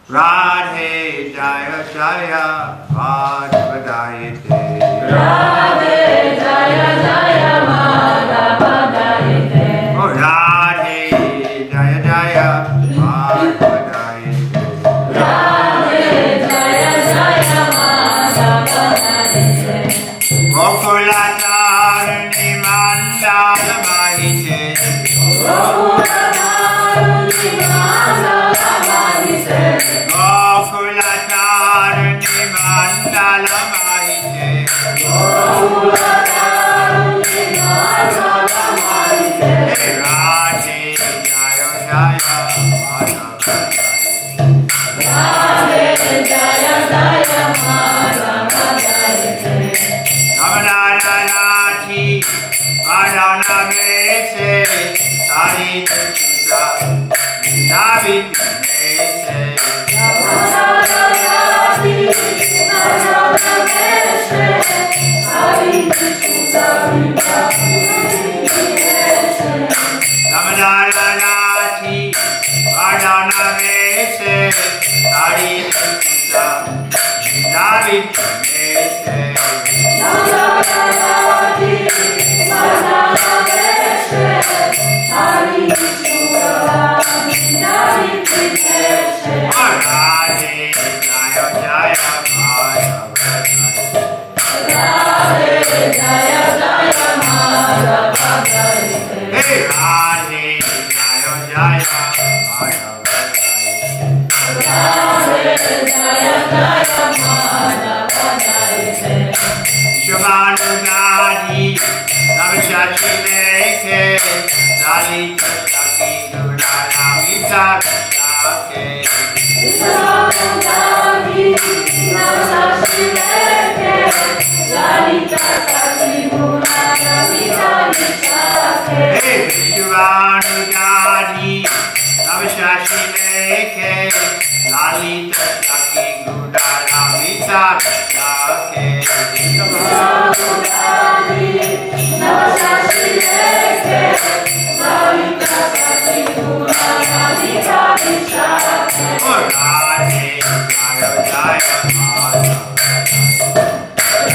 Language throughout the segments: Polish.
Radhe Jaya Jaya Madhavadayate. Radhe Jaya Jaya Madhavadayate. Oh, Radhe Jaya Jaya Madhavadayate. Radhe Jaya Jaya Madhavadayate. Gokulatarani Mandala Mahite. Gokulatarani Mandala Mahite. Gokulatarani Mandala Mahite. Gokulatarani Mandala Mahite. Radhe Jaya Jaya Madhavadayate. Radhe Jaya Jaya Madhavadayate. Namanarati Varanamese Sari Tuta Navitmese. Namanarati Varanamese Sari Tuta Namanarati Varanamese Sari Tuta Navitmese. Namanarati Varanamese Sari Tuta Navitmese. Radhe Jaya Jaya Madhavadayate. Radhe Jaya Jaya Madhavadayate. Radhe Jaya Jaya Madhavadayate. Radhe Jaya Jaya Madhavadayate. Shamanugadi Navashashileke Lalita Shaki Guranamita Shake. Vishamundadi Navashashileke Lalita Shaki Guranamita Shake. Shamanugadi Navashashileke Lalita Shaki Guranamita Shake. Vishamundadi Navashashileke Lalita Shaki Guranamita Shake. Radhe Jaya Jaya Madhavadayate.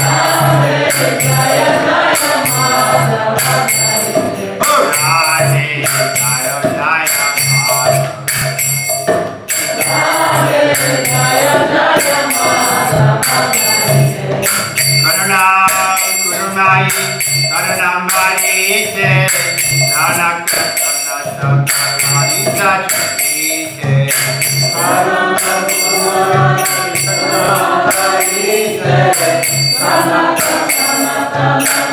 Radhe Jaya Jaya Madhavadayate. Radhe Jaya Jaya Madhavadayate. Radhe Jaya Jaya Madhavadayate. Karuna Kurumai Karunamvarite Nanakasanasakaranita Chite. Karuna Kurumai Karunamvarite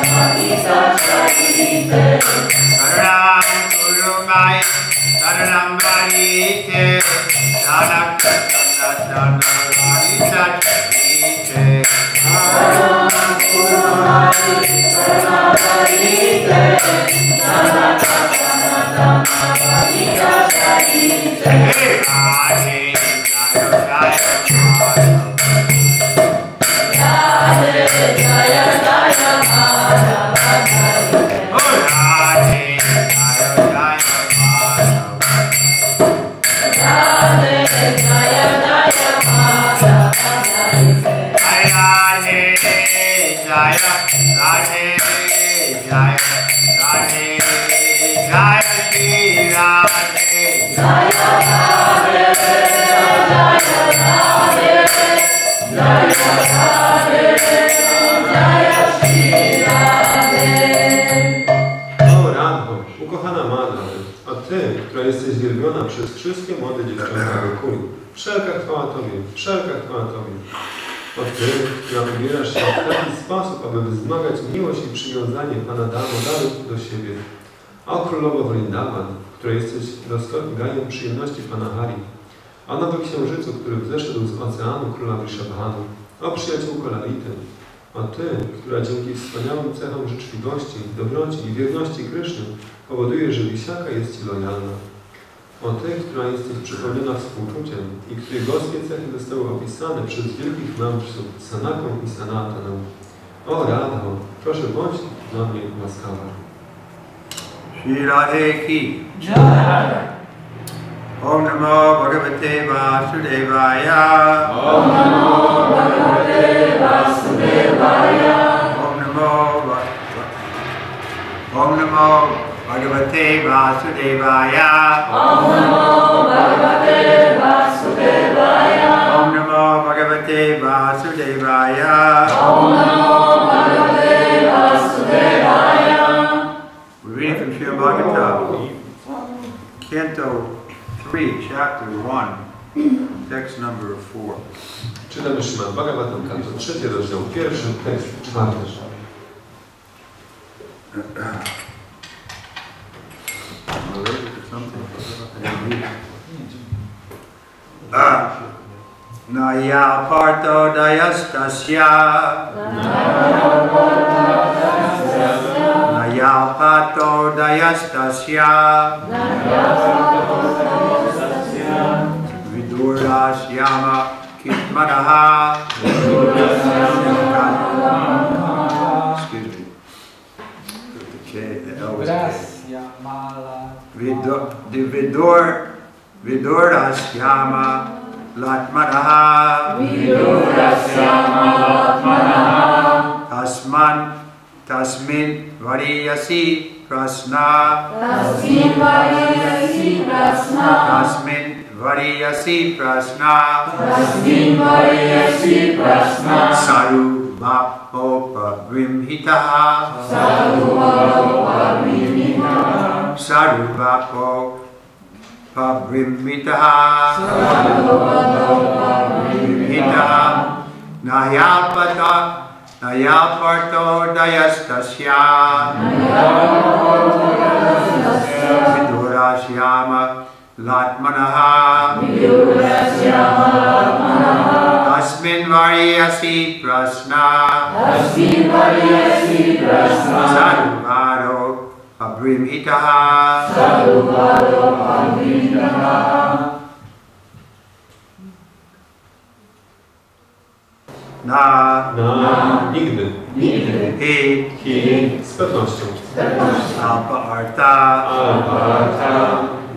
Nanakasanasakaranita Chite. Radhe Jaya Jaya Madhavadayate. Radhe Jaya Jaya Radhe Jaya Radhe Jaya Shri Radhe. Jaya Radhe Jaya Radhe Jaya Radhe Jaya Shri Radhe. O Radho, ukochana Madho, a Ty, która jesteś wielbiona przez wszystkie młode dziewczęta Gokuli, wszelka chwała Tobie, wszelka chwała Tobie. O Ty, która ubierasz się w taki sposób, aby wzmagać miłość i przywiązanie Pana Damodaru do siebie. O Królowo Vrindavan, która jesteś dostogajem przyjemności Pana Hari. O Nowy Księżycu, który wzeszedł z oceanu Króla Vrishabhanu. O Przyjaciółko Lality. O Ty, która dzięki wspaniałym cechom życzliwości, dobroci i wierności Kryszny powoduje, że Wisiaka jest Ci lojalna. O Ty, która jesteś przepełniona współczuciem i której boskie cechy zostały opisane przez wielkich mędrców Sanaką i Sanataną. O Radho, proszę bądź dla mnie łaskawa. Shri Radhe ki. Jai. Om Namo Bhagavate Vasudevaya. Om Namo Bhagavate Vasudevaya. Om Namo Bhagavate Vasudevaya. Om Namo Bhagavate Vasudevaya. Om Namo Bhagavate Vasudevaya. Om Namo Bhagavate Vasudevaya. We're reading from Srimad Bhagavatam, Canto 3, Chapter 1, text number 4. Czytamy Srimad Bhagavatam, kanto 3, rozdział 1, tekst 4. Naya parto dayastasya. Naya parto dayastasya. Vidurasyama kitmanaha. Excuse me. Vidurasyama latmanaha. Vidurasyama latmanaha. Tasmin variyasi prasna. Tasmin variyasi prasna. Tasmin variyasi prasna. Tasmin variyasi prasna. Saruvapo pabrimhitaha. Saruvapo pabrimhitaha. Saruvapo pabrimhitaha. Saruvapo pabrimhitaha. Nayalparto dayastasya. Vidurasyama latmanaha. Vidurasyama latmanaha. Tasmin variyasi prasna. Tasmin variyasi prasna. Saruvado pabrimhitaha. Saruvado pabrimhitaha. Nigdy. Hi. Z pewnością. Alpa arta.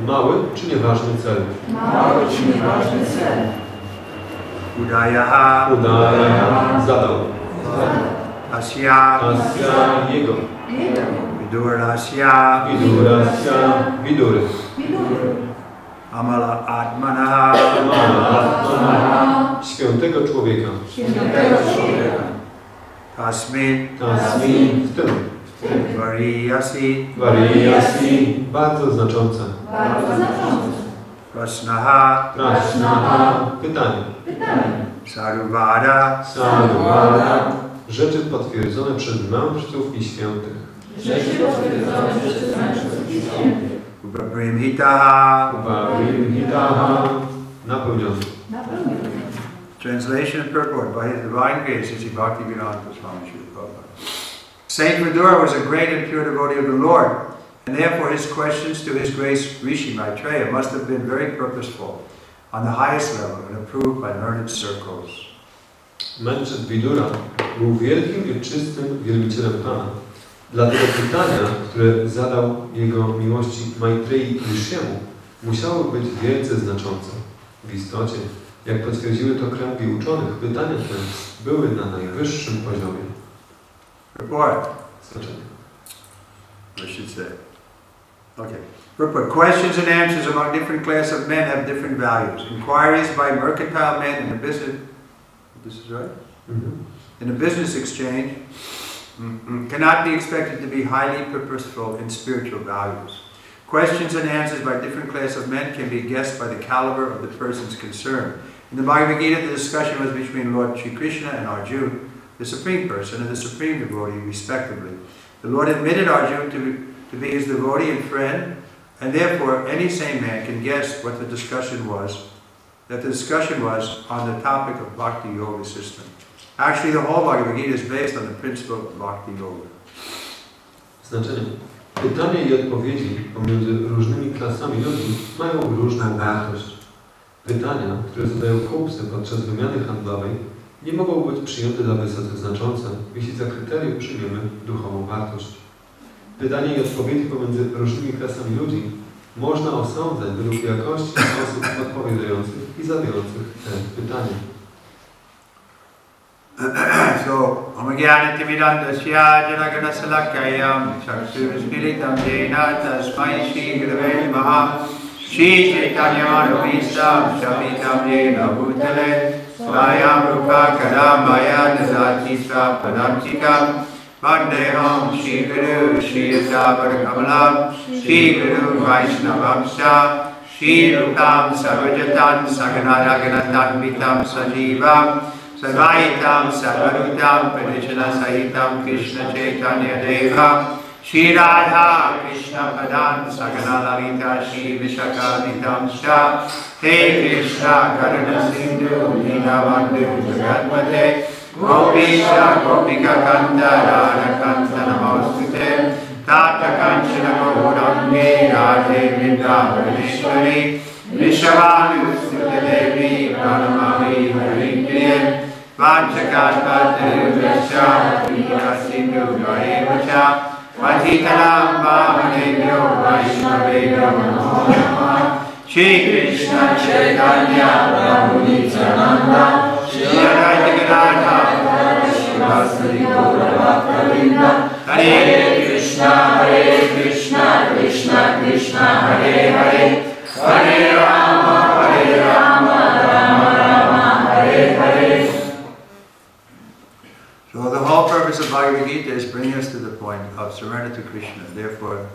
Mały czy nieważny cel. Mały czy nieważny cel. Udayaha. Zadał. Asya. Jego. Vidurasya. Widury. Amala atmanaha. Świętego człowieka. Tasmin W tym. variyasi Bardzo znaczące. prasnaha. Pytanie. Saruvada. Rzeczy potwierdzone przez mędrców i świętych. Upabrimhitaha. Napełniony. Translation and purport by His Divine Grace, Sri Bhaktivedanta Swami Srila Prabhupada. Saint Vidura was a great and pure devotee of the Lord, and therefore his questions to His Grace Rishi Maitreya must have been very purposeful, on the highest level, and approved by learned circles. Mędrzec Vidura był wielkim i czystym wielbicielem Pana. Dlatego pytania, które zadał jego miłości Maitrei Rishiemu, musiały być wielce znaczące. W istocie, jak potwierdziły to kręgi uczonych, pytania te były na najwyższym poziomie. Report. Znaczenie. I should say. Okay. Report. Questions and answers among different classes of men have different values. Inquiries by mercantile men in the business... This is right? In a business exchange cannot be expected to be highly purposeful in spiritual values. Questions and answers by different classes of men can be guessed by the caliber of the persons concerned. In the Bhagavad Gita, the discussion was between Lord Sri Krishna and Arjuna, the Supreme Person and the Supreme Devotee, respectively. The Lord admitted Arjuna to be his devotee and friend, and therefore any sane man can guess what the discussion was, that the discussion was on the topic of Bhakti Yoga system. Actually, the whole Bhagavad Gita is based on the principle of Bhakti Yoga. Znaczenie. Pytania i odpowiedzi pomiędzy różnymi klasami ludzi mają różną wartość. Pytania, które zadają kupcy podczas wymiany handlowej, nie mogą być przyjęte za wysoce znaczące, jeśli za kryterium przyjmiemy duchową wartość. Pytania i odpowiedzi pomiędzy różnymi klasami ludzi Można osądzać według jakości osób odpowiadających i zadających te pytania. So, Amagyanitimidandasya Janaganasalakayam Chakshurasmiritam Jena Tasmai Shri Gurave Namaha Shri Chaitanyamanovistam Shamitam Jena Bhutale Svayam Rupa Kadambaya Nidhatitra Padamchikam Vandeham Shri Guru Shri Yatavar Kamalam Shri Guru Vaishnavamsha Shri Rupam Sarvajatan Saganaraganatam Vitam Sajivam Sarvaitam Sarvarutam Pradeshana Sahitam Krishna Chaitanya Deva Shri Radha Krishna Padan Sagana Lalita Shri Vishakaditam Sha He Krishna Karuna Sindhu Dinavandu Jagatmate Gopisha Gopika Kanta Radha Kanta Namostute Tata Kanchana Gaurangi Radhe Vrindavaneshwari Vishavanu Sutta Devi Pranamami Harinkiye Vanchakatpate Vesha Vikasindhu Gaevacha Patitanam Bhavanebhyo Vaishnavebhyo Namo Namah Shri Krishna Chaitanya Prabhu Nityananda Shri Advaita Gadadhar Shivasari Gaura Bhaktavinda Hare Krishna Krishna Krishna Hare Hare Hare Rama Rama Rama Hare Hare. So the whole purpose of Bhagavad Gita is bring us to the point of surrender to Krishna. Therefore,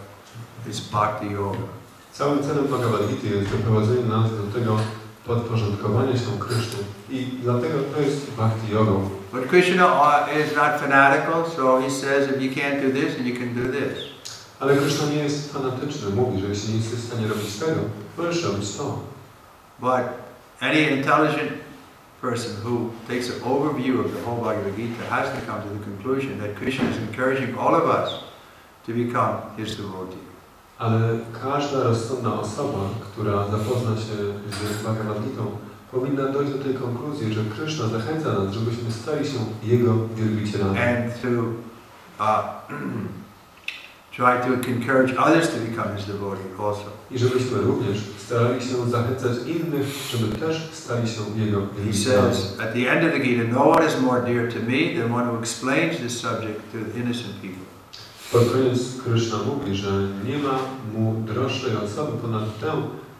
it's Bhakti Yoga. Całym celem Bhagavad Gita jest doprowadzenie nas do tego podporządkowania się Kryszny i dlatego to jest Bhakti Yogą. But Krishna is not fanatical, so he says if you can't do this, then you can do this. Ale Kryszna nie jest fanatyczny. Mówi, że jeśli nie jesteś w stanie robić tego, możesz robić to. But any intelligent person who takes an overview of the whole Bhagavad Gita has to come to the conclusion that Krishna is encouraging all of us to become his devotee. Ale każda rozsądna osoba, która zapozna się z Bhagavad Gitą, powinna dojść do tej konkluzji, że Kryszna zachęca nas, żebyśmy stali się Jego wielbicielami. And to try to encourage others to become his devotee also. I żebyśmy również starali się zachęcać innych, żeby też stali się Jego He wielbicielami. says at the end of the Gita, no one is more dear to me than one who explains this subject to innocent people. Pod koniec Kryszna mówi, że nie ma mu droższej osoby ponad tę,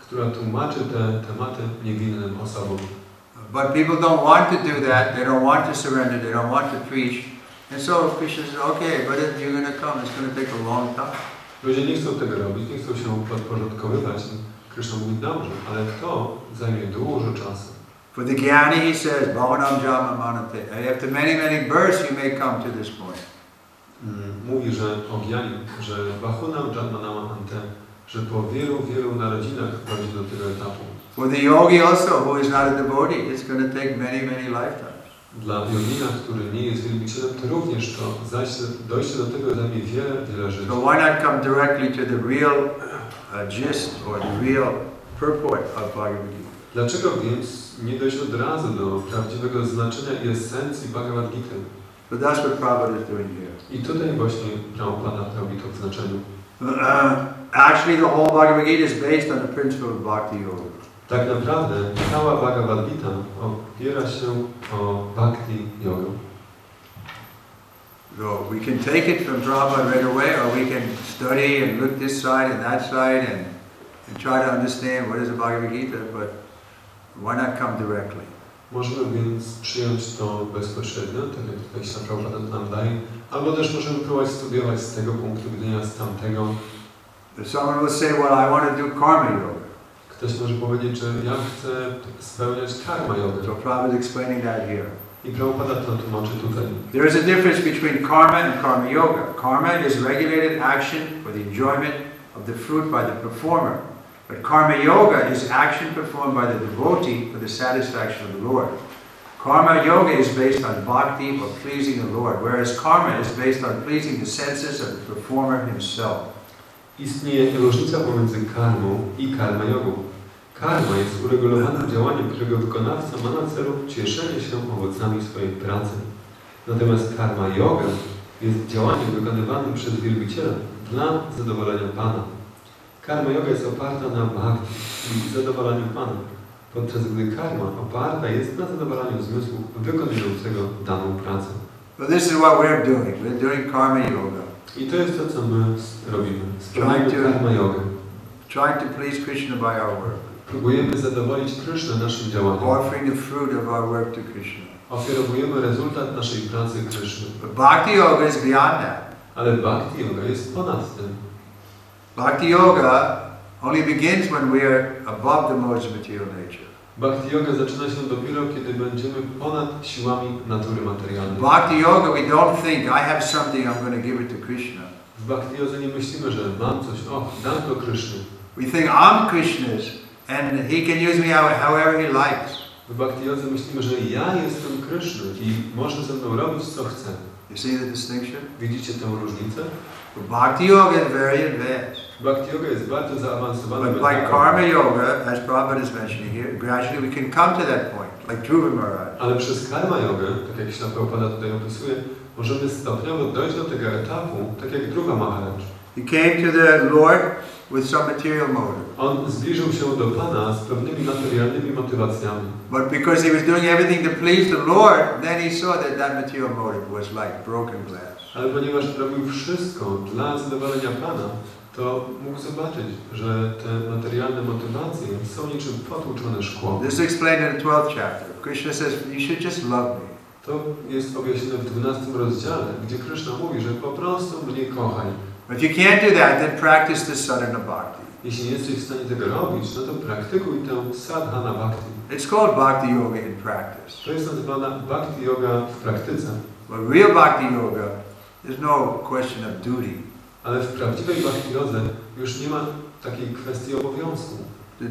która tłumaczy te tematy niewinnym osobom. But people don't want to do that. They don't want to surrender. They don't want to preach. And so Krishna says, okay, but if you're going to come, it's going to take a long time. Ludzie nie chcą tego robić, nie chcą się podporządkowywać. Kryszna mówi, dobrze, ale to zajmie dużo czasu. For the Jnani, he says, Bhavanam Jama Manate. After many, many births, you may come to this point. Mówi, że o Gyani, że Bahunam Jatmanama Ante, że po wielu, wielu narodzinach dojdzie do tego etapu. For the yogi also, who is not a devotee, it's going to take many, many lifetimes. Dla jogina, który nie jest wielbicielem, to również to dojście do tego zajmie wiele, wiele żyć. So why not come directly to the real gist or the real purport of Bhagavad Gita? Dlaczego więc nie dojść od razu do prawdziwego znaczenia i esencji Bhagavad Gita? So that's what Prabhupada is doing here. I tutaj właśnie Prabhupada robi to w znaczeniu. Actually, the whole Bhagavad Gita is based on the principle of Bhakti Yoga. Tak naprawdę cała Bhagavad Gita opiera się o Bhakti Yoga. So we can take it from Prabhupada right away, or we can study and look this side and that side and try to understand what is the Bhagavad Gita, but why not come directly? Możemy więc przyjąć to bezpośrednio, tak jak tutaj się Prabhupada nam daje, albo też możemy próbować studiować z tego punktu widzenia, z tamtego. Someone will say, well, I want to do karma yoga. Ktoś może powiedzieć, że ja chcę spełniać karma yoga. So Prabhupada is explaining that here. I Prabhupada to tłumaczy tutaj. There is a difference between karma and karma yoga. Karma is regulated action for the enjoyment of the fruit by the performer. But karma yoga is action performed by the devotee for the satisfaction of the Lord. Karma yoga is based on bhakti or pleasing the Lord, whereas karma is based on pleasing the senses of the performer himself. Istnieje różnica pomiędzy karmą i karma jogą. Karma jest uregulowanym działaniem, którego wykonawca ma na celu cieszenie się owocami swojej pracy. Natomiast karma yoga jest działaniem wykonywanym przez wielbiciela dla zadowolenia Pana. Karma yoga jest oparta na bhakti, czyli zadowalaniu Pana, podczas gdy karma oparta jest na zadowalaniu zmysłu wykonującego daną pracę. But this is what we're doing. We're doing karma yoga. I to jest to, co my robimy. Spełniamy karma yogę. Trying to please Krishna by our work. Próbujemy zadowolić Krysznę naszym działaniem. Offering the fruit of our work to Krishna. Ofiarowujemy rezultat naszej pracy Kryszny. But bhakti yoga is beyond that. Ale bhakti yoga jest ponad tym. Bhakti yoga only begins when we are above the modes of material nature. Bhakti yoga zaczyna się dopiero, kiedy będziemy ponad siłami natury materialnej. Bhakti yoga, we don't think, I have something, I'm going to give it to Krishna. W bhakti yodze nie myślimy, że mam coś, dam to Kryszny. We think, I'm Krishna's and he can use me however he likes. W bhakti yodze myślimy, że ja jestem Kryszny i może ze mną robić, co chce. You see the distinction? Widzicie tę różnicę? But bhakti yoga is very advanced. Bhakti yoga jest bardzo zaawansowana. But by karma yoga, as Prabhupada is mentioning here, gradually we can come to that point, like Dhruva Maharaj. Ale przez karma yogę, tak jak Śla Prabhupada tutaj opisuje, możemy stopniowo dojść do tego etapu, tak jak Dhruva Maharaj. He came to the Lord with some material motive. On zbliżył się do Pana z pewnymi materialnymi motywacjami. But because he was doing everything to please the Lord, then he saw that that material motive was like broken glass. Ale ponieważ robił wszystko dla zadowolenia Pana, to mógł zobaczyć, że te materialne motywacje są niczym potłuczone szkło. This is explained in the 12th chapter. Krishna says, you should just love me. To jest objaśnione w 12 rozdziale, gdzie Krishna mówi, że po prostu mnie kochaj. If you can't do that, then practice the sadhana bhakti. Jeśli nie jesteś w stanie tego robić, no to praktykuj tę sadhana bhakti. It's called bhakti yoga in practice. To jest nazywana bhakti yoga w praktyce. But real bhakti yoga, there's no question of duty. Ale w prawdziwej bhakti jodze już nie ma takiej kwestii obowiązku. The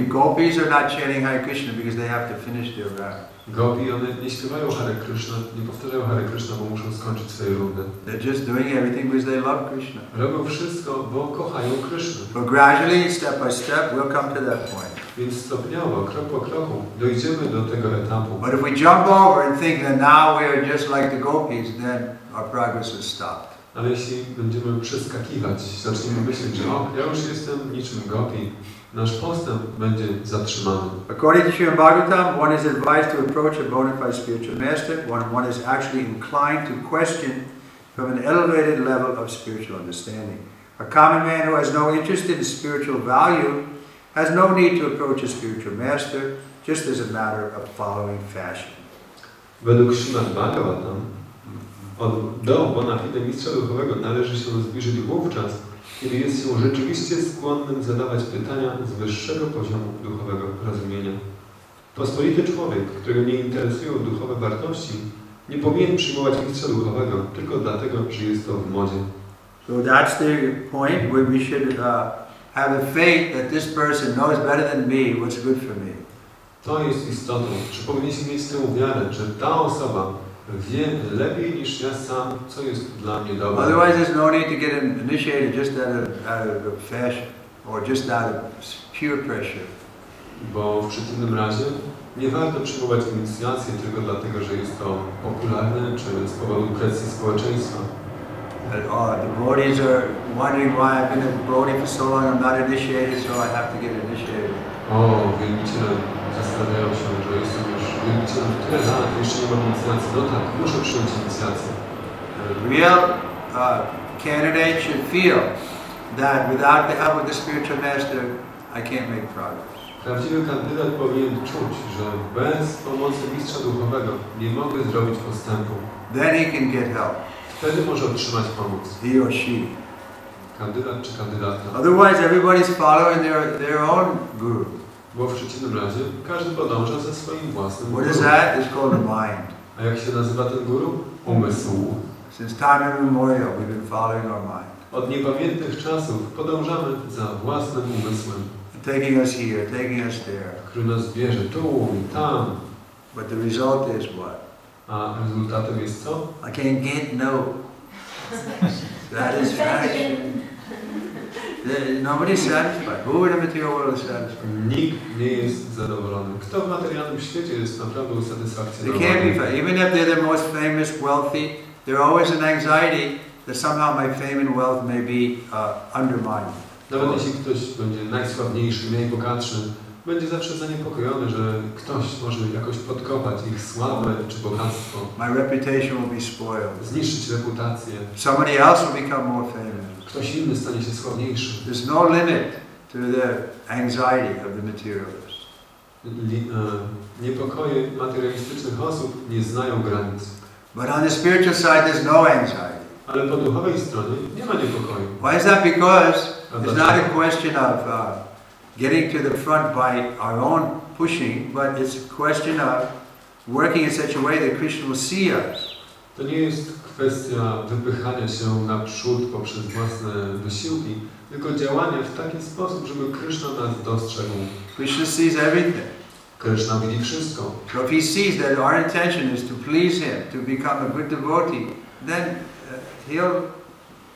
gopis are not chanting Hare Krishna because they have to finish their round. Gopi, one nie śpiewają Hare Krishna, nie powtarzają Hare Krishna, bo muszą skończyć swoje rundy. They're just doing everything because they love Krishna. Robią wszystko, bo kochają Krysznę. But gradually, step by step, we'll come to that point. Więc stopniowo, krok po kroku, dojdziemy do tego etapu. But if we jump over and think that now we're just like the gopis, then our progress is stopped. Ale jeśli będziemy przeskakiwać, zaczniemy myśleć, że ja już jestem niczym gopi, nasz postęp będzie zatrzymany. According to Srimad Bhagavatam, one is advised to approach a bona fide spiritual master when one is actually inclined to question from an elevated level of spiritual understanding. A common man who has no interest in spiritual value has no need to approach a spiritual master, just as a matter of following fashion. Według Śrimad Bhagavatam, do bona fide mistrza duchowego należy się zbliżyć wówczas, kiedy jest się rzeczywiście skłonnym zadawać pytania z wyższego poziomu duchowego rozumienia. Pospolity człowiek, którego nie interesują duchowe wartości, nie powinien przyjmować mistrza duchowego tylko dlatego, że jest to w modzie. So that's the point where we should have a faith that this person knows better than me what's good for me. To jest istotą, że powinniśmy mieć tę wiarę, że ta osoba wie lepiej niż ja sam, co jest dla mnie dobre. Otherwise, there's no need to get initiated just out of fashion or just out of pure pressure. Bo w przeciwnym razie nie warto przyjmować inicjację tylko dlatego, że jest to popularne, czy z powodu presji społeczeństwa. The devotees are wondering why I've been a devotee for so long, I'm not initiated, so I have to get initiated. Wielbiciele zastanawiają się, że jestem już wielbicielem tyle lat, jeszcze nie mam inicjacji. No tak, muszę przyjąć inicjację. The real candidate should feel that without the help of the spiritual master, I can't make progress. Prawdziwy kandydat powinien czuć, że bez pomocy mistrza duchowego nie mogę zrobić postępu. Then he can get help. Wtedy może otrzymać pomoc. He or she. Kandydat czy kandydatka. Otherwise, everybody's following their own guru. Bo w przeciwnym razie każdy podąża ze swoim własnym What guru. is that? It's called the mind. A jak się nazywa ten guru? Umysł. Since time immemorial, we've been following our mind. Od niepamiętnych czasów podążamy za własnym umysłem. Taking us here, taking us there. Który nas bierze tu i tam. But the result is what? A rezultatem jest co? I can't get no satisfaction. Nobody's satisfied. Who in the material world is satisfied? Nikt nie jest zadowolony. Kto w materialnym świecie jest naprawdę They usatysfakcjonowany? can't be. Even if they're the most famous, wealthy, there's always an anxiety that somehow my fame and wealth may be undermined. Nawet jeśli ktoś będzie najsławniejszy, najbogatszy, będzie zawsze zaniepokojony, że ktoś może jakoś podkopać ich sławę czy bogactwo. My reputation will be spoiled. Zniszczyć reputację. Somebody else will become more famous. Ktoś inny stanie się sławniejszy. There's no limit to the anxiety of the materialist. Niepokoje materialistycznych osób nie znają granic. But on the spiritual side, there's no anxiety. Ale po duchowej stronie nie ma niepokoju. Why is that? Because it's not a question of getting to the front by our own pushing, but it's a question of working in such a way that Krishna will see us. To nie jest kwestia wypychania się naprzód poprzez własne wysiłki, tylko działania w taki sposób, żeby Krishna nas dostrzegł. Krishna sees everything. Krishna widzi wszystko. So if he sees that our intention is to please him, to become a good devotee, then he'll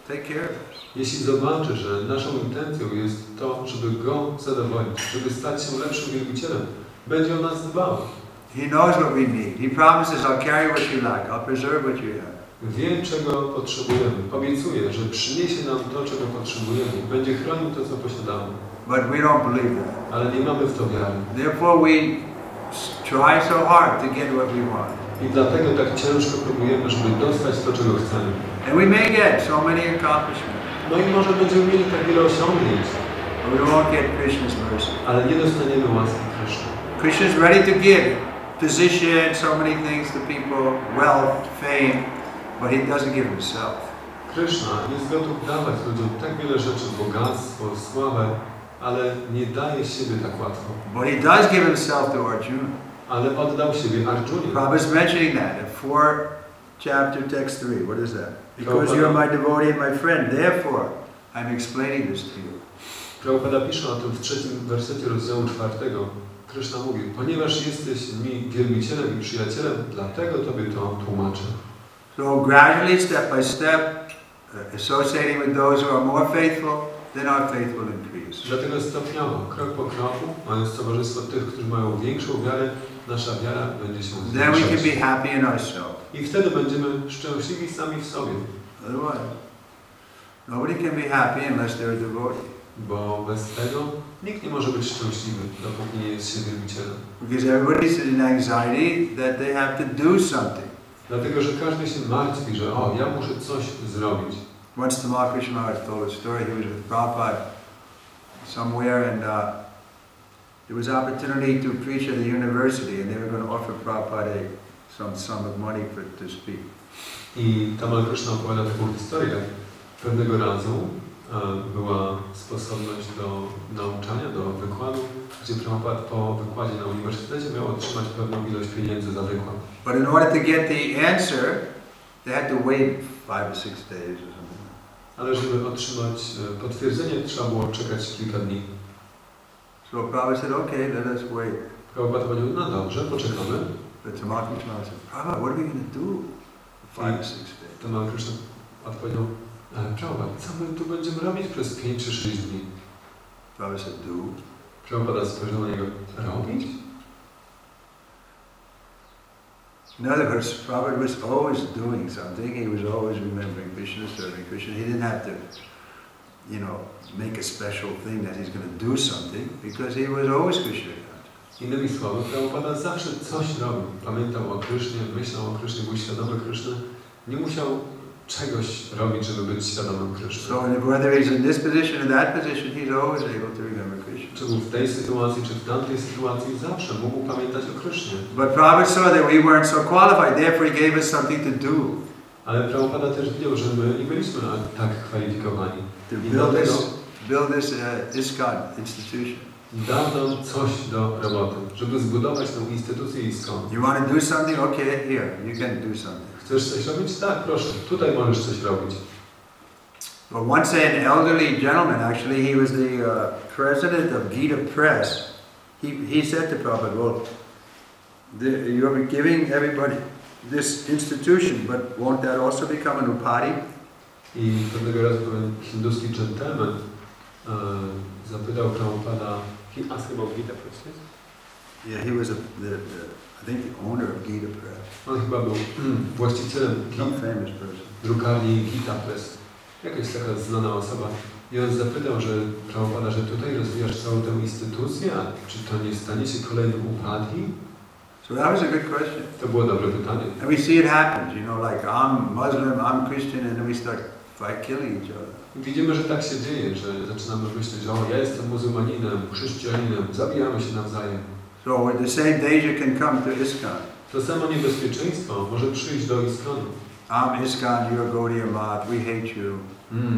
take care of us. Jeśli zobaczy, że naszą intencją jest to, żeby Go zadowolić, żeby stać się lepszym wielbicielem, będzie o nas dbał. He knows what we need. He promises, I'll carry what you lack, I'll preserve what you have. Wie, czego potrzebujemy. Obiecuje, że przyniesie nam to, czego potrzebujemy. Będzie chronił to, co posiadamy. But we don't believe that. Ale nie mamy w to wiary. Therefore we try so hard to get what we want. I dlatego tak ciężko próbujemy, żeby dostać to, czego chcemy. And we may get so many accomplishments. No i może będziemy mieli tak wiele osiągnięć. But we won't get Krishna's mercy. Ale nie dostaniemy łaski Krishna. Krishna is ready to give position, so many things to people, wealth, fame, but he doesn't give himself. Krishna jest gotów dawać ludziom tak wiele rzeczy, bogactwo, sławę, ale nie daje siebie tak łatwo. But he does give himself to Arjuna. Ale oddał siebie Arjunie. Prabhupada is mentioning that in 4 chapter text 3. What is that? Because you are my devotee and my friend, therefore I'm explaining this to you. Prabhupada pisze o tym w 3. wersecie rozdziału 4. Krishna mówi, ponieważ jesteś mi wielbicielem i przyjacielem, dlatego Tobie to tłumaczę. So gradually, step by step, associating with those who are more faithful, then our faith will increase. Dlatego stopniowo, krok po kroku, mając towarzystwo tych, którzy mają większą wiarę, nasza wiara będzie się Then we can zwiększać. be happy in ourselves. I wtedy będziemy szczęśliwi sami w sobie. Otherwise, nobody can be happy unless they're a devotee. Bo bez tego nikt nie może być szczęśliwy, dopóki nie jest się wielbicielem. Because everybody's in anxiety that they have to do something. Dlatego, że każdy się martwi, że ja muszę coś zrobić. Once Tamal Krishna Maharaj told a story, he was with Prabhupada somewhere and there was opportunity to preach at the university and they were going to offer Prabhupada some sum of money to speak. I Tamal Krishna opowiada taką historię. Pewnego razu była sposobność do nauczania, do wykładu, gdzie Prabhupada po wykładzie na uniwersytecie miał otrzymać pewną ilość pieniędzy za wykład. But in order to get the answer, they had to wait 5 or 6 days or something. Ale żeby otrzymać potwierdzenie, trzeba było czekać kilka dni. So Prabhupada said, okay, let us wait. Prabhupada powiedział, no dobrze, poczekamy. But Tamal Krishna Maharaj said, Prabhupada, what are we going to do for 5 or 6 days? Tamal Krishna odpowiedział, Prabhupada, co my tu będziemy robić przez 5 czy 6 dni? Prabhupada said, do. Prabhupada spojrzał na niego, robić? In other words, Prabhupada was always doing something. He was always remembering Krishna, serving Krishna. He didn't have to, make a special thing that he's going to do something because he was always Krishna. Innymi słowy, Prabhupada zawsze coś robił. Pamiętał o Krysznie, myślał o Krysznie, był świadomy Kryszny. Nie musiał czegoś robić, żeby być świadomym Kryszny. So whether he's in this position or that position, he's always able to remember Krishna. Czy był w tej sytuacji, czy w tamtej sytuacji, zawsze mógł pamiętać o Krysznie. But Prabhupada saw that we weren't so qualified, therefore he gave us something to do. Ale Prabhupada też widział, że my nie byliśmy tak kwalifikowani. To build this ISKCON institution. Dał nam coś do roboty, żeby zbudować tę instytucję ISKCON. You want to do something? Okay, here, you can do something. Chcesz coś robić? Tak, proszę, tutaj możesz coś robić. Well, once an elderly gentleman, actually, he was the president of Gita Press. He said to Prabhupada, well, you're giving everybody this institution, but won't that also become an upadi? I pewnego razu pewien hinduski dżentelmen zapytał Prabhupada, he asked about Gita Press, yes? Yeah, he was I think the owner of Gita Press. On chyba był właścicielem Some famous person. drukarni Gita Press. Jakaś taka znana osoba. I on zapytał, że Prabhupada, że tutaj rozwijasz całą tę instytucję, a czy to nie stanie się kolejnym upadki? So that was a good question. To było dobre pytanie. And we see it happens, you know, like I'm Muslim, I'm Christian, and then we start killing each other. Widzimy, że tak się dzieje, że zaczynamy myśleć, o, ja jestem muzułmaninem, chrześcijaninem, zabijamy się nawzajem. So the same danger can come to ISKCON. To samo niebezpieczeństwo może przyjść do ISKCONu. I'm ISKCON, you're Gaudiya Math, we hate you.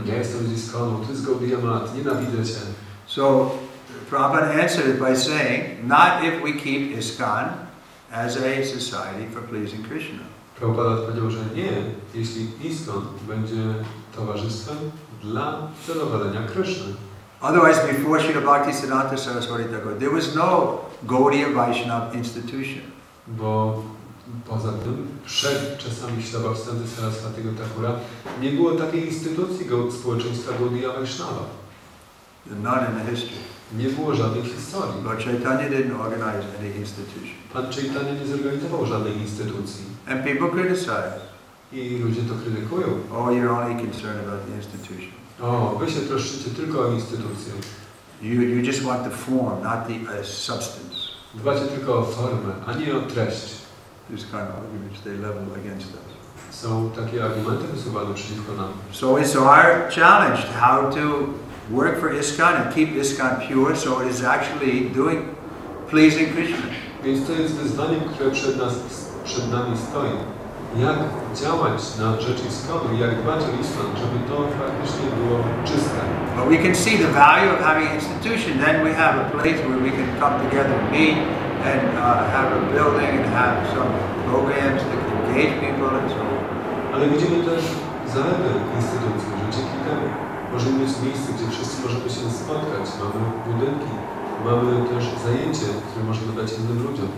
Ja jestem z ISKCONu, ty z Gaudiya Math, nienawidzę cię. So Prabhupada answered it by saying, not if we keep ISKCON as a society for pleasing Krishna. Prabhupada odpowiedział, że nie, jeśli ISKCON będzie towarzystwem dla zadowolenia Kryszny. Otherwise, before Srila Bhaktisiddhanta Saraswati Thakur, there was no Gaudiya Vaishnava institution. Bo poza tym, przed czasami Śla Bhaktisiddhanty Saraswatiego Thakura nie było takiej instytucji społeczeństwa Gaudiya Vaishnava. None in the history. Nie było żadnej historii. Lord Chaitanya didn't organize any institution. Pan Chaitanya nie zorganizował żadnej instytucji. And people criticize. I ludzie to krytykują. Oh, you're only concerned about the institution. O, wy się troszczycie tylko o instytucję. You just want the form, not the substance. Dbacie tylko o formę, a nie o treść. These kind of arguments they level against us. Są takie argumenty wysuwane przeciwko nam. So it's our challenge how to work for ISKCON and keep ISKCON pure, so it is actually pleasing Krishna. Więc to jest wyzwaniem, które przed nami stoi. Jak działać na rzecz ISKCONu, jak dbać o ISKCON, żeby to faktycznie było czyste. But we can see the value of having an institution. Then we have a place where we can come together and meet and have a building and have some programs that can engage people and so on. Ale widzimy też zalety instytucji, że dzięki temu możemy mieć miejsce, gdzie wszyscy możemy się spotkać. Mamy budynki, mamy też zajęcie, które możemy dać innym ludziom.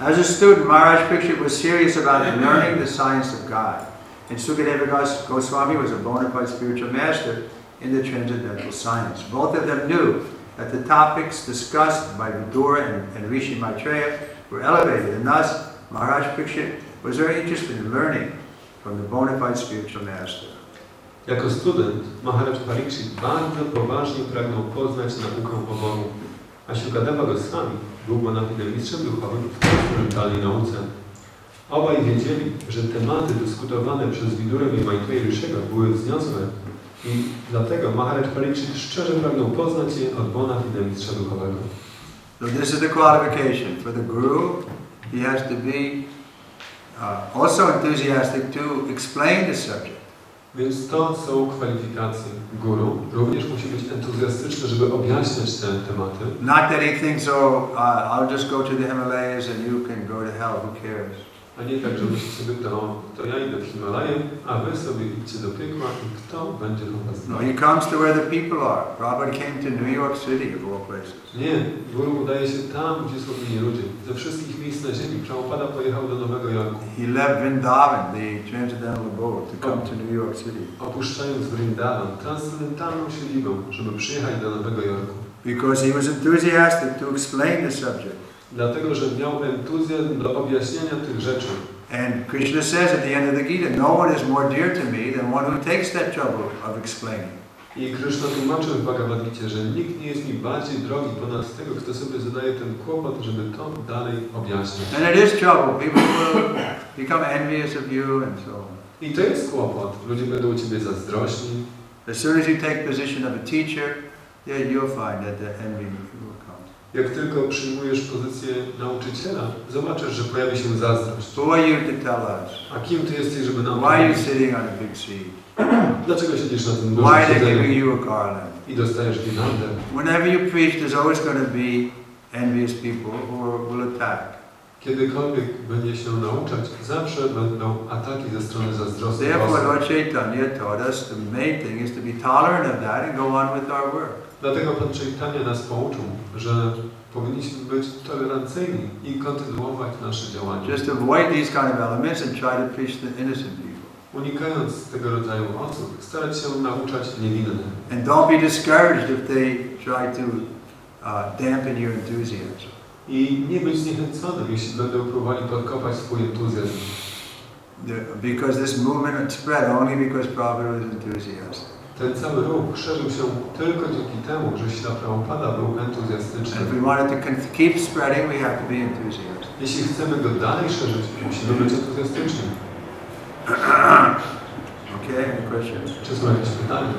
As a student, Maharaj Parikshit was serious about learning the science of God. And Sukadeva Goswami was a bona fide spiritual master in the transcendental science. Both of them knew that the topics discussed by Vidura and Rishi Maitreya were elevated, and thus Maharaj Parikshit was very interested in learning from the bona fide spiritual master. Jako student, Maharaj Parikshit bardzo poważnie pragnął poznać naukę o Bogu, a Sukadeva Goswami był bonafidem mistrzem duchowym w transcendentalnej nauce. Obaj wiedzieli, że tematy dyskutowane przez Vidurę i Maitreya Rishiego były wzniosłe i dlatego Maharaj Parikshit szczerze pragnął poznać je od bonafide mistrza duchowego. So this is the qualification for the guru. He has to be also enthusiastic to explain the subject. Więc to są kwalifikacje guru. Również musi być entuzjastyczny, żeby objaśniać te tematy. Not that he thinks, oh, I'll just go to the Himalayas and you can go to hell, who cares? A nie tak, że myśli sobie, to ja idę w Himalaję, a wy sobie idźcie do piekła i kto będzie do was No, he comes to where the people are. Prabhupada came to New York City of all places. Nie, guru udaje się tam, gdzie są inni ludzie. Ze wszystkich miejsc na ziemi. Prabhupada pojechał do Nowego Jorku. He left Vrindavan, the transcendental abode, to come to New York City. Opuszczając Vrindavan, transcendentalną siedzibę, żeby przyjechać do Nowego Jorku. Because he was enthusiastic to explain the subject. Dlatego, że miał entuzjazm do objaśniania tych rzeczy. And Krishna says at the end of the Gita, no one is more dear to me than one who takes that trouble of explaining. I Krishna tłumaczył w Bhagavad Gicie, że nikt nie jest mi bardziej drogi ponad tego, kto sobie zadaje ten kłopot, żeby to dalej objaśnić. And it is trouble. People will become envious of you and so on. I to jest kłopot. Ludzie będą u ciebie zazdrośni. As soon as you take position of a teacher, yeah, you'll find that the envy will come. Jak tylko przyjmujesz pozycję nauczyciela, zobaczysz, że pojawi się zazdrość. Who are you to tell us? A kim ty jesteś, żeby nam Why are you powiedzieć? sitting on a big seat? Dlaczego siedzisz na tym Why dużym are they giving siedzeniu you a garland? i dostajesz winandę? Whenever you preach, there's always going to be envious people who will attack. Kiedykolwiek będzie się nauczać, zawsze będą ataki ze strony zazdrosnych Therefore, osób. Lord Chaitanya taught us the main thing is to be tolerant of that and go on with our work. Dlatego Pan Chaitanya nas pouczył, że powinniśmy być tolerancyjni i kontynuować nasze działania. Just avoid these kind of elements and try to preach to innocent people. Unikając tego rodzaju osób, starać się nauczać niewinne. And don't be discouraged if they try to dampen your enthusiasm. I nie być zniechęconym, jeśli będą próbowali podkopać swój entuzjazm. Because this movement spread only because Prabhupada was enthusiastic. Ten cały ruch szerzył się tylko dzięki temu, że Śrila Prabhupada był entuzjastyczny. And if we wanted to keep spreading, we have to be enthusiastic. Jeśli chcemy go dalej szerzyć, musimy być entuzjastyczni. Okay, any questions? Czy są jakieś pytania?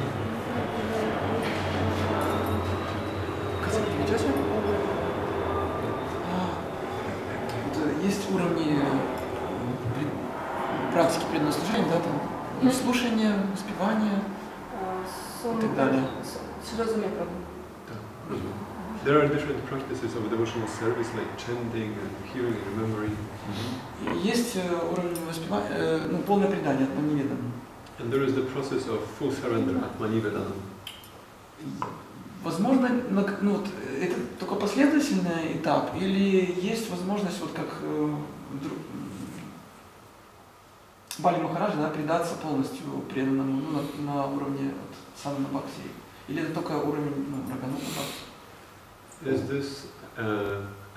Есть уровни практики предназначения, да, там, слушание, успевание и так далее. There are different practices of devotional service like chanting and hearing and remembering. Есть уровень воспевания, ну, полное предание, Атманиведана. And there is the process of full surrender, Atmanivedana. Возможно, ну, вот, это только последовательный этап, или есть возможность, вот как Бали Махараджа, да, предаться полностью преданному, ну, на уровне вот, Садхана Бхакти, или это только уровень, ну, Рагануга Бхакти? Is this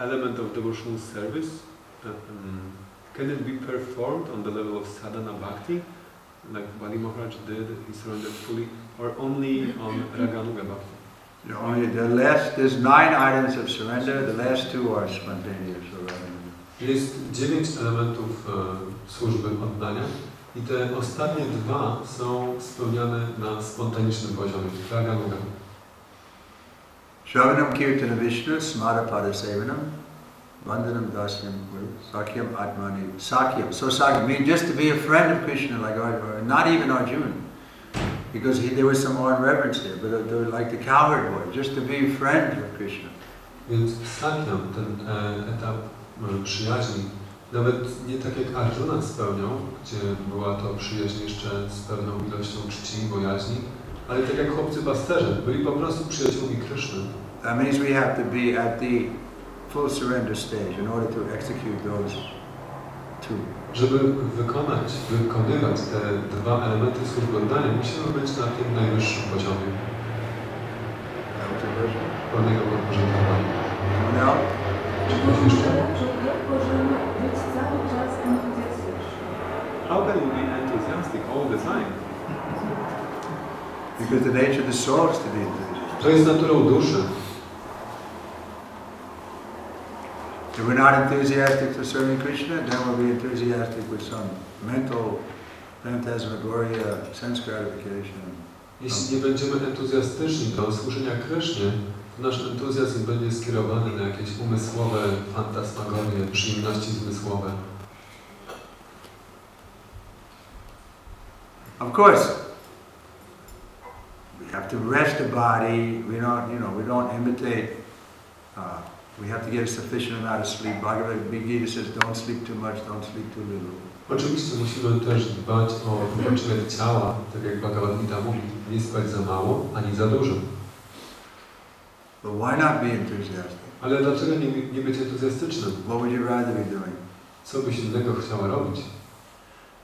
element of devotional service, can it be performed on the level of sadhana bhakti, like Bali Maharaj did, he surrendered fully, or only on Raganuga bhakti? Only there's 9 items of surrender, the last 2 are spontaneous. Jest 9 elementów służby oddania i te ostatnie 2 są spełniane na spontanicznym poziomie, Raganuga. Shravanam Kirtana Vishnu, Smarapada Sevanam, Vandanam Dasyam Guru, Sakyam Atmani, Sakyam. So Sakyam means just to be a friend of Krishna, like Arjuna, not even Arjuna, because there was some more reverence there, but they were like the cowherd boy, just to be a friend of Krishna. Więc Sakyam, ten etap przyjaźni, nawet nie tak jak Arjuna spełniał, gdzie była to przyjaźń jeszcze z pewną ilością czci i bojaźni, ale tak jak chłopcy pasterze, byli po prostu przyjaciółmi Kryszny. That means we have to be at the full surrender stage in order to execute those 2. Żeby wykonywać te 2 elementy służby oddania, musimy być na tym najwyższym poziomie. Pełnego podporządkowania. No? Czy ktoś jeszcze? How can we be enthusiastic all the time? Because the nature of the soul is to be enthusiastic. To jest naturą duszy. If we're not enthusiastic for serving Krishna, then we'll be enthusiastic with some mental phantasmagoria, sense gratification. Jeśli nie będziemy entuzjastyczni do służenia Krysznie, to nasz entuzjazm będzie skierowany na jakieś umysłowe fantasmagorie, przyjemności zmysłowe. Of course, we have to rest the body. We don't imitate. We have to get a sufficient amount of sleep. Bhagavad Gita says, don't sleep too much, don't sleep too little. Oczywiście musimy też dbać o wypoczynek ciała, tak jak Bhagavad Gita mówi, nie spać za mało, ani za dużo. But why not be enthusiastic? Ale dlaczego nie być entuzjastycznym? What would you rather be doing? Co byś innego chciała robić?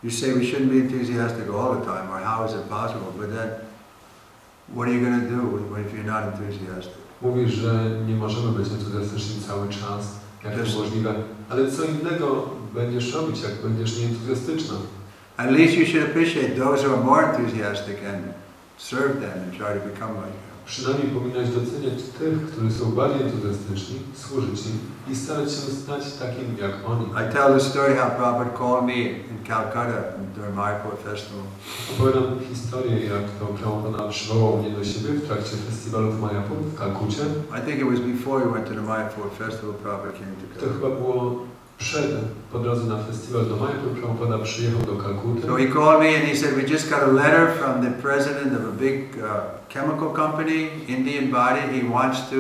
You say we shouldn't be enthusiastic all the time, or how is it possible? But then, what are you going to do if you're not enthusiastic? Mówisz, że nie możemy być entuzjastyczni cały czas, jak to możliwe, ale co innego będziesz robić, jak będziesz nieentuzjastyczna? At least you should appreciate those who are more enthusiastic and serve them and try to become like them. Przynajmniej powinnaś doceniać tych, którzy są bardziej entuzjastyczni, służyć im i starać się stać takim jak oni. I tell the story how Prabhupada called me in Calcutta during Mayapur festival. Opowiadam historię, jak to Prabhupada przywołał mnie do siebie w trakcie festiwalu w Mayapur w Kalkucie. I think it was before we went to the Mayapur festival, Prabhupada came to To Calcutta. chyba było po drodze na festiwal do Mayapur, Prabhupada przyjechał do Kalkuty. So he called me and he said, we just got a letter from the president of a big chemical company, Indian body. He wants to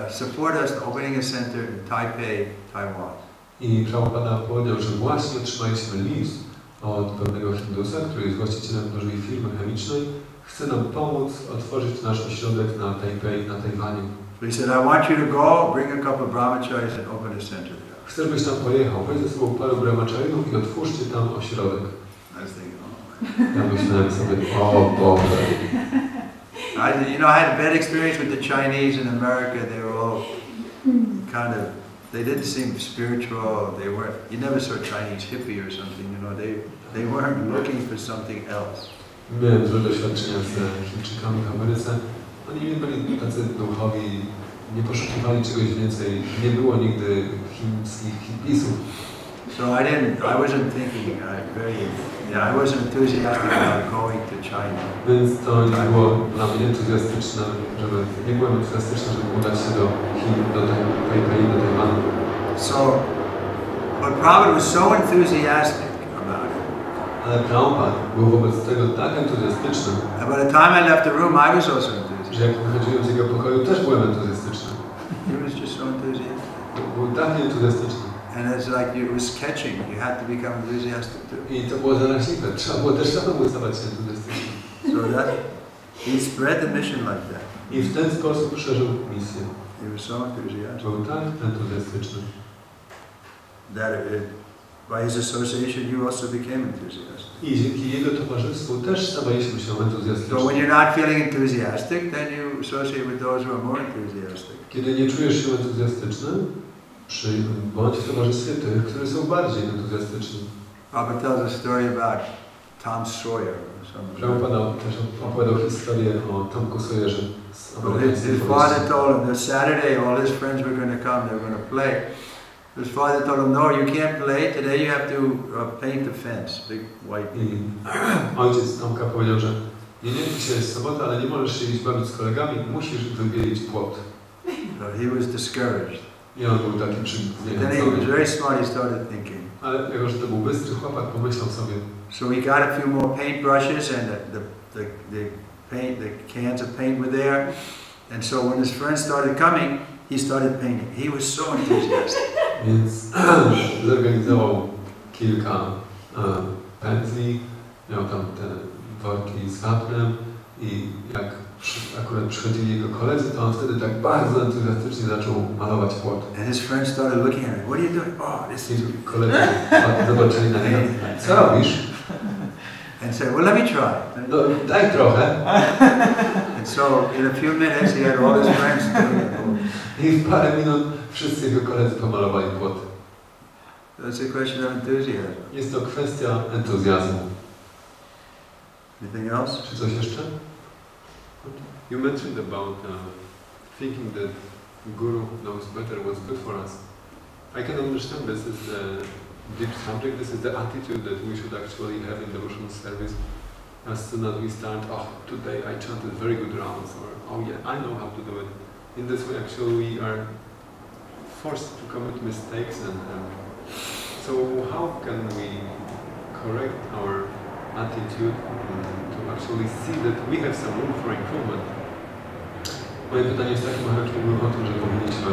support us opening a center in Taipei, Taiwan. I Prabhupada powiedział, że właśnie otrzymaliśmy list od pewnego Hindusa, który jest właścicielem dużej firmy chemicznej. Chce nam pomóc otworzyć nasz ośrodek na Taipei, na Tajwanie. So he said, I want you to go, bring a couple of brahmacharis and open a center there. Chcę, byś tam pojechał, weź ze sobą paru brahmacharinów i otwórzcie tam ośrodek. I was thinking, Ja myślałem sobie, o Boże. I had a bad experience with the Chinese in America. They were all kind of they didn't seem spiritual. They weren't. You never saw a Chinese hippie or something. You know, they weren't looking for something else. Miałem złe doświadczenia z Chińczykami w Ameryce. Oni nie byli tacy duchowi, nie poszukiwali czegoś więcej. Nie było nigdy chińskich hipisów. So I wasn't thinking I wasn't enthusiastic about going to China. Więc to nie było dla mnie entuzjastyczne, nie byłem entuzjastyczny, żeby udać się do Chin, do Tajpej, do Tajwanu. So, but Prabhupada was so enthusiastic about it. Ale Prabhupada był wobec tego tak entuzjastyczny, And by the time I left the room, I was also enthusiastic. że jak wychodziłem z jego pokoju, też byłem entuzjastyczny. He was just so enthusiastic. Był tak entuzjastyczny. And it's like it was catching. You had to become enthusiastic too. I to było zaraźliwe. Trzeba było też samemu stawać się entuzjastycznym. So that he spread the mission like that. I w ten sposób przeżył misję. He was so enthusiastic Był tak entuzjastyczny. that by his association you also became enthusiastic. I dzięki jego towarzystwu też stawaliśmy się So when entuzjastyczni. you're not feeling enthusiastic, then you associate with those who are more enthusiastic. Kiedy nie czujesz się entuzjastyczny, bądź w towarzystwie tych, którzy są bardziej entuzjastyczni. Prabhupada tells a story about Tom Sawyer. Prabhupada też opowiadał historię o Tomku Sawyerze z amerykańskiej His father told him that Saturday all his friends were going to come, they were going to play. His father told him, no, you can't play, today you have to paint the fence, big white I ojciec Tomka powiedział, że nie, dzisiaj jest sobota, ale nie możesz się iść bawić z kolegami, musisz wybielić płot. So he was discouraged. I on był taki Then he was very smart, he started thinking. Ale jako, że to był bystry chłopak, pomyślał sobie. So he got a few more paint brushes and the cans of paint were there. And so when his friends started coming, he started painting. He was so enthusiastic. Więc zorganizował kilka pędzli, miał tam te worki z wapnem i jak akurat przychodzili jego koledzy, to on wtedy tak bardzo entuzjastycznie zaczął malować płot. And his friends started looking at him. What are you doing? Oh, this is... Koledzy zobaczyli na niego. Co robisz? And said, well, let me try. No, daj trochę. And so in a few minutes he had all his friends doing it. I w parę minut wszyscy jego koledzy pomalowali płot. That's a question of enthusiasm. Jest to kwestia entuzjazmu. Anything else? Czy coś jeszcze? You mentioned about thinking that Guru knows better what's good for us. I can understand this is the deep subject, this is the attitude that we should actually have in devotional service. As soon as we start, oh, today I chanted very good rounds, or oh yeah, I know how to do it. In this way actually we are forced to commit mistakes and so how can we correct our attitude to actually see that we have some room for improvement? Moje pytanie jest takie, Maharaj, mówił o tym, że powinniśmy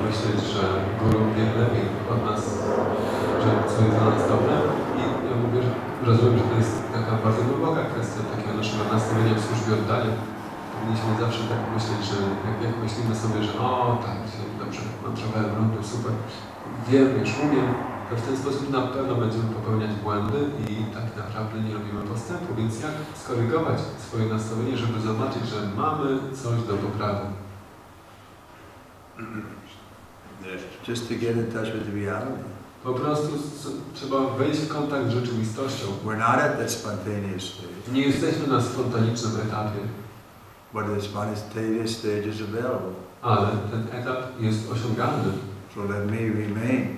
myśleć, że Guru wie lepiej od nas, że co jest dla nas dobre. I ja mówię, że rozumiem, że to jest taka bardzo głęboka kwestia takiego naszego nastawienia w służbie oddania. Powinniśmy zawsze tak myśleć, że jak myślimy sobie, że o tak, dobrze, mam trochę gruntu, super, wiem, już umiem, to w ten sposób na pewno będziemy popełniać błędy i tak naprawdę nie robimy postępu. Więc jak skorygować swoje nastawienie, żeby zobaczyć, że mamy coś do poprawy? Just to get in touch with the reality. Po prostu trzeba wejść w kontakt z rzeczywistością. We're not at that spontaneous stage. Nie jesteśmy na spontanicznym etapie. But the spontaneous stage is available. Ale ten etap jest osiągalny. So let me remain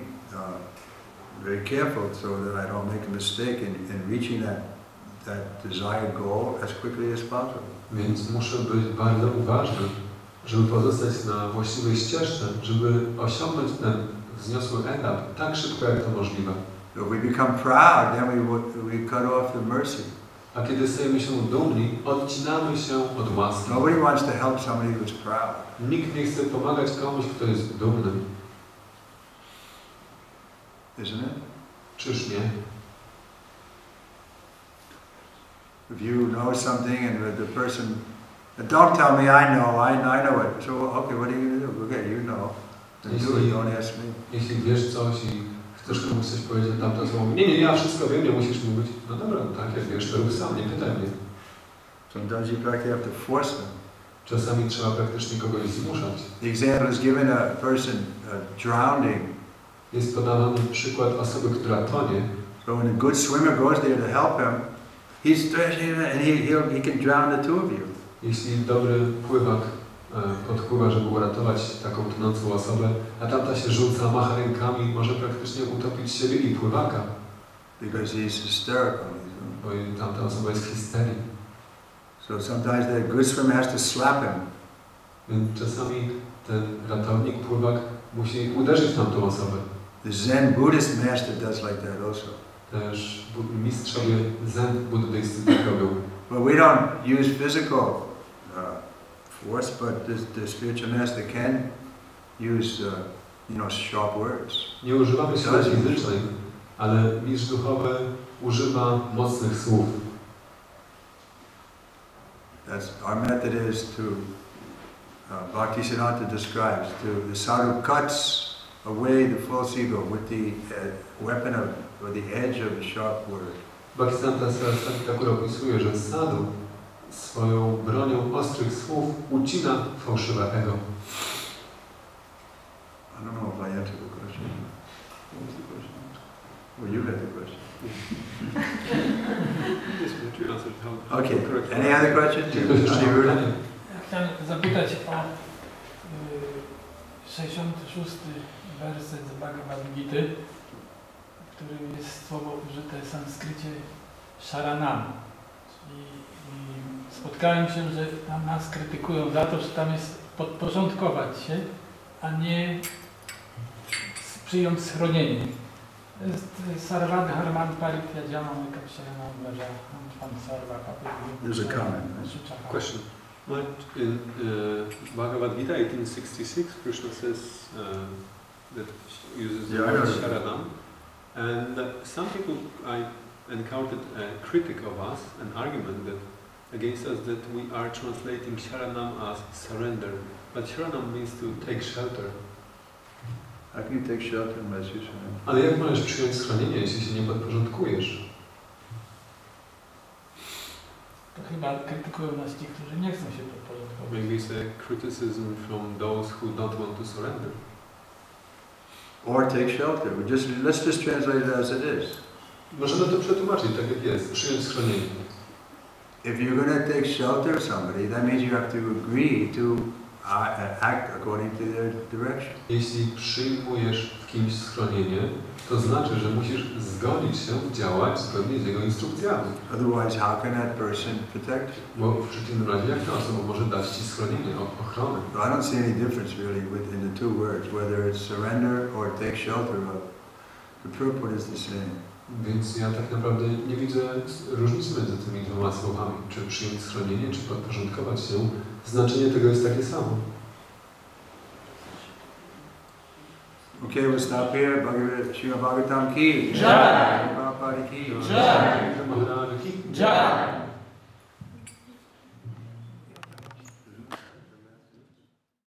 very careful so that I don't make a mistake in reaching that desired goal as quickly as possible. Więc muszę być bardzo uważny, żeby pozostać na właściwej ścieżce, żeby osiągnąć ten wzniosły etap tak szybko, jak to możliwe. If we become proud, then we cut off the mercy. A kiedy stajemy się dumni, odcinamy się od łaski. Nobody wants to help somebody who's proud. Nikt nie chce pomagać komuś, kto jest dumny. Isn't it? Czyż nie? If you know something and the person, don't tell me I know it. So okay, what are you going to do? Okay, you know. Then do it, don't ask me. Jeśli wiesz coś i chcesz komuś coś powiedzieć, tamto słowo, nie, ja wszystko wiem, nie musisz mówić. No dobra, tak, jak wiesz, to rób sam, nie pytaj mnie. Sometimes you practically have to force them. Czasami trzeba praktycznie kogoś zmuszać. The example is given a person drowning. Jest podawany przykład osoby, która tonie. So when a good swimmer goes there to help him, he's thrashing and he can drown the two of you. Jeśli dobry pływak podpływa, żeby uratować taką tonącą osobę, a tamta się rzuca, macha rękami, może praktycznie utopić siebie i pływaka. Because he's hysterical. Bo tamta osoba jest w histerii. So sometimes that good swimmer has to slap him. Więc czasami ten ratownik, pływak musi uderzyć tamtą osobę. The Zen Buddhist master does like that also. Też mistrzowie zen buddyjscy tak robią. But we don't use physical force, but the spiritual master can use, sharp words. Nie używamy siły fizycznej, ale mistrz duchowy używa mocnych słów. Our method is to, Bhaktisiddhanta describes, the sadhu cuts away the false ego with the weapon or the edge of a sharp word. Bhaktisiddhanta Saraswati opisuje, że sadhu swoją bronią ostrych słów ucina fałszywe ego. I don't know if I answered the question. What was the question? Well, you had the question. Okay. Any other questions? Chciałem zapytać o 66 werset z Bhagavad Gity, w którym jest słowo użyte w sanskrycie sharanam. Czyli spotkałem się, że tam nas krytykują za to, że tam jest podporządkować się, a nie przyjąć schronienie. Jest sarvada harman parityajanam ekapsharanam vrajaham tvam sarva kapilum. There's a comment. Question. In Bhagavad Gita 1866, Krishna says that uses the word sharanam, and some people I encountered a critic of us, an argument that against us that we are translating sharanam as surrender, but sharanam means to take shelter. How can you take shelter unless you surrender? Ale jak możesz przyjąć schronienie, jeśli się nie podporządkujesz? To chyba krytykują nas ci, którzy nie chcą się podporządkować. Maybe it's a criticism from those who don't want to surrender. Or take shelter. Let's just translate it as it is. Możemy to przetłumaczyć tak jak jest, przyjąć schronienie. If you're going to take shelter of somebody, that means you have to agree to act according to their direction. Jeśli przyjmujesz w kimś schronienie, to znaczy, że musisz zgodzić się działać zgodnie z jego instrukcjami. Otherwise, how can that person protect you? Bo w przeciwnym razie jak ta osoba może dać ci schronienie, ochronę? So I don't see any difference really in the two words, whether it's surrender or take shelter of. The purport is the same. Więc ja tak naprawdę nie widzę różnicy między tymi dwoma słowami. Czy przyjąć schronienie, czy podporządkować się. Znaczenie tego jest takie samo. Okay, we'll stop here. Srimad Bhagavatam ki. Jai. Prabhupada ki. Jai. Maharaj ki. Jai.